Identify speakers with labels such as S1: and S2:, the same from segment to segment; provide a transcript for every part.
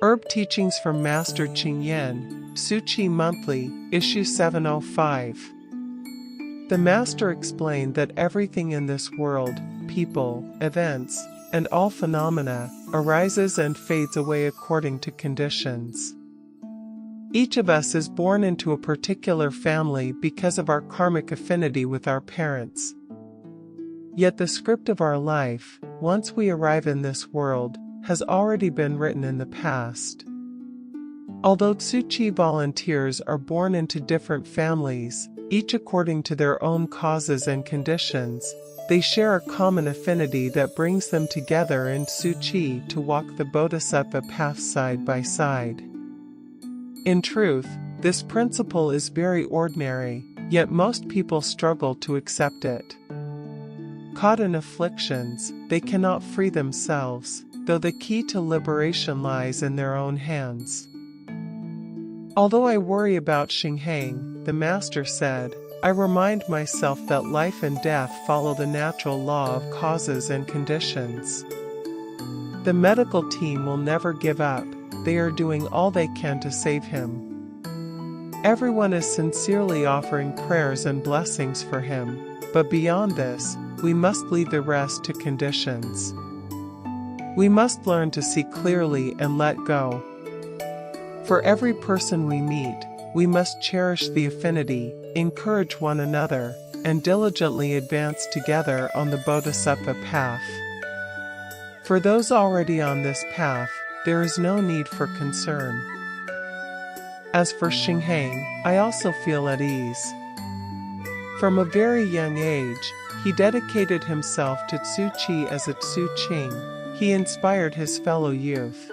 S1: Herb Teachings from Master Ching Tzu Chi Monthly, Issue 705. The Master explained that everything in this world, people, events, and all phenomena, arises and fades away according to conditions. Each of us is born into a particular family because of our karmic affinity with our parents. Yet the script of our life, once we arrive in this world, has already been written in the past. Although Tzu Chi volunteers are born into different families, each according to their own causes and conditions, they share a common affinity that brings them together in Tzu Chi to walk the Bodhisattva Path side by side. In truth, this principle is very ordinary, yet most people struggle to accept it. Caught in afflictions, they cannot free themselves, though the key to liberation lies in their own hands. Although I worry about Sheng-Hang, the Master said, I remind myself that life and death follow the natural law of causes and conditions. The medical team will never give up. They are doing all they can to save him. Everyone is sincerely offering prayers and blessings for him, but beyond this, we must leave the rest to conditions. We must learn to see clearly and let go. For every person we meet, we must cherish the affinity, encourage one another, and diligently advance together on the Bodhisattva Path. For those already on this path, there is no need for concern. As for Sheng-Hang, I also feel at ease. From a very young age, he dedicated himself to Tzu Chi as a Tzu Chi. He inspired his fellow youth.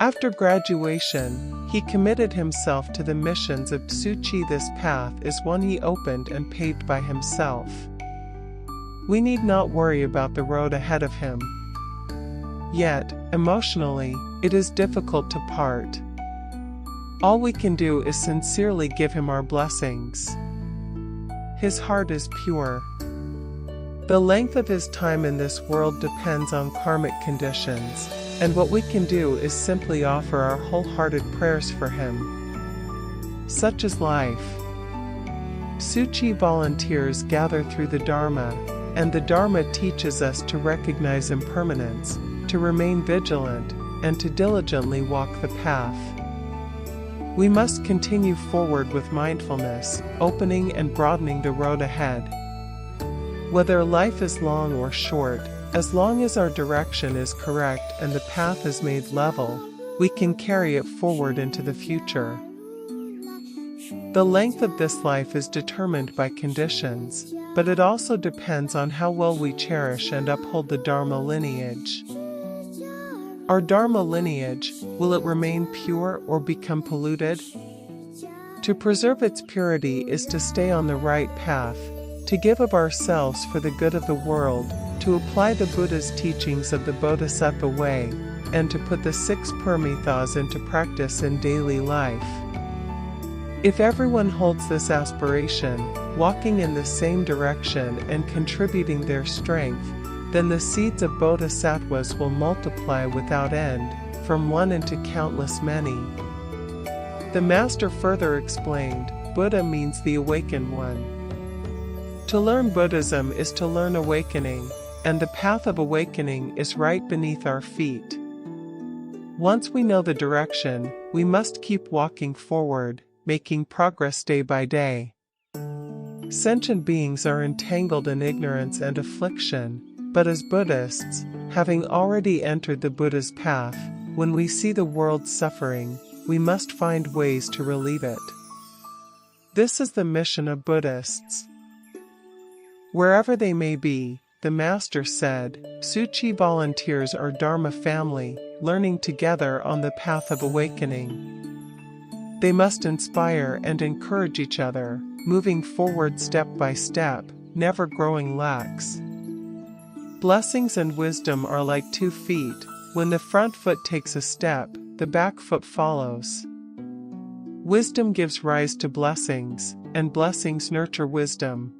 S1: After graduation, he committed himself to the missions of Tzu Chi. This path is one he opened and paved by himself. We need not worry about the road ahead of him. Yet, emotionally, it is difficult to part. All we can do is sincerely give him our blessings. His heart is pure. The length of his time in this world depends on karmic conditions, and what we can do is simply offer our wholehearted prayers for him. Such is life. Tzu Chi volunteers gather through the Dharma, and the Dharma teaches us to recognize impermanence, to remain vigilant, and to diligently walk the path. We must continue forward with mindfulness, opening and broadening the road ahead. Whether life is long or short, as long as our direction is correct and the path is made level, we can carry it forward into the future. The length of this life is determined by conditions, but it also depends on how well we cherish and uphold the Dharma lineage. Our Dharma lineage, will it remain pure or become polluted? To preserve its purity is to stay on the right path, to give of ourselves for the good of the world, to apply the Buddha's teachings of the Bodhisattva way, and to put the 6 paramithas into practice in daily life. If everyone holds this aspiration, walking in the same direction and contributing their strength, then the seeds of bodhisattvas will multiply without end, from one into countless many. The Master further explained, Buddha means the awakened one. To learn Buddhism is to learn awakening, and the path of awakening is right beneath our feet. Once we know the direction, we must keep walking forward, making progress day by day. Sentient beings are entangled in ignorance and affliction, but as Buddhists, having already entered the Buddha's path, when we see the world suffering, we must find ways to relieve it. This is the mission of Buddhists. Wherever they may be, the Master said, Tzu Chi volunteers are Dharma family, learning together on the path of awakening. They must inspire and encourage each other, moving forward step by step, never growing lax. Blessings and wisdom are like 2 feet. When the front foot takes a step, the back foot follows. Wisdom gives rise to blessings, and blessings nurture wisdom.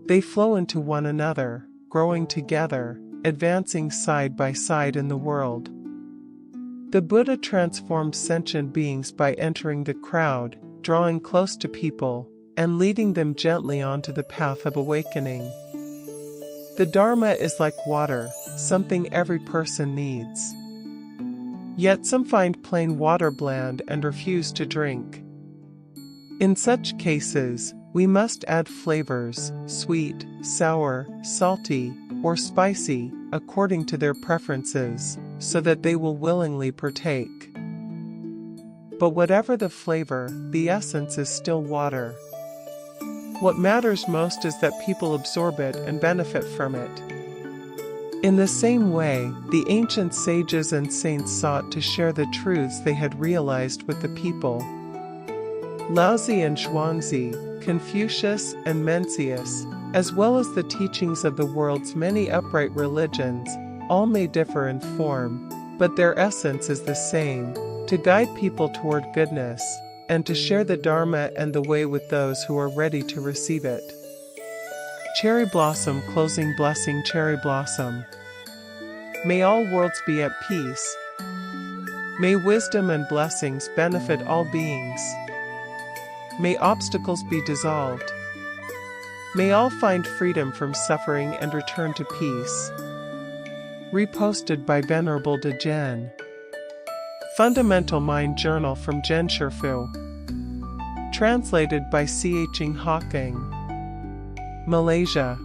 S1: They flow into one another, growing together, advancing side by side in the world. The Buddha transformed sentient beings by entering the crowd, drawing close to people, and leading them gently onto the path of awakening. The Dharma is like water, something every person needs. Yet some find plain water bland and refuse to drink. In such cases, we must add flavors, sweet, sour, salty, or spicy, according to their preferences, so that they will willingly partake. But whatever the flavor, the essence is still water. What matters most is that people absorb it and benefit from it. In the same way, the ancient sages and saints sought to share the truths they had realized with the people. Laozi and Zhuangzi, Confucius and Mencius, as well as the teachings of the world's many upright religions, all may differ in form, but their essence is the same: to guide people toward goodness, and to share the Dharma and the way with those who are ready to receive it. Cherry Blossom Closing Blessing. Cherry Blossom. May all worlds be at peace. May wisdom and blessings benefit all beings. May obstacles be dissolved. May all find freedom from suffering and return to peace. Reposted by Venerable De Gen. Fundamental Mind Journal from Zhen Shifu. Translated by Cheng-Hang, Malaysia.